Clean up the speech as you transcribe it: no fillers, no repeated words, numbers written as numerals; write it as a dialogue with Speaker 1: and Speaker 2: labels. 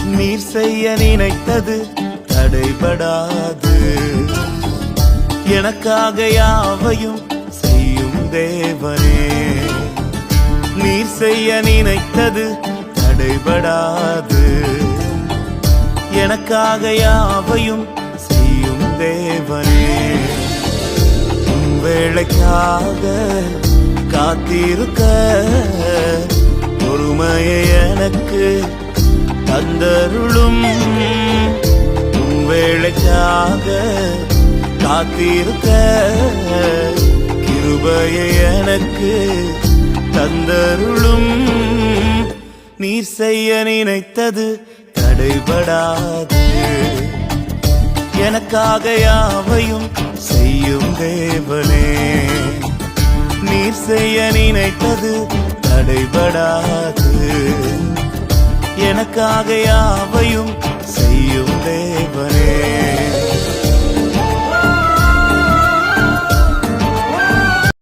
Speaker 1: நீர் செய்ய நினைத்தது தடைபடாது. எனக்காக யாவையும் செய்யும் தேவனே. நீர் செய்ய நினைத்தது தடைபடாது. எனக்காக யாவையும் செய்யும் தேவனே. உன் வேளைக்காக காத்திருக்க பொறுமையை எனக்கு தந்தருளும். உன் வேளைக்காக காத்திருக்க கிருபையை எனக்கு தந்தருளும். நீர் செய்ய நினைத்தது தடைபடாது. எனக்காக யாவையும் செய்யும் தேவனே. நீர் செய்ய நினைத்தது தடைபடாது. எனக்காக யாவையும்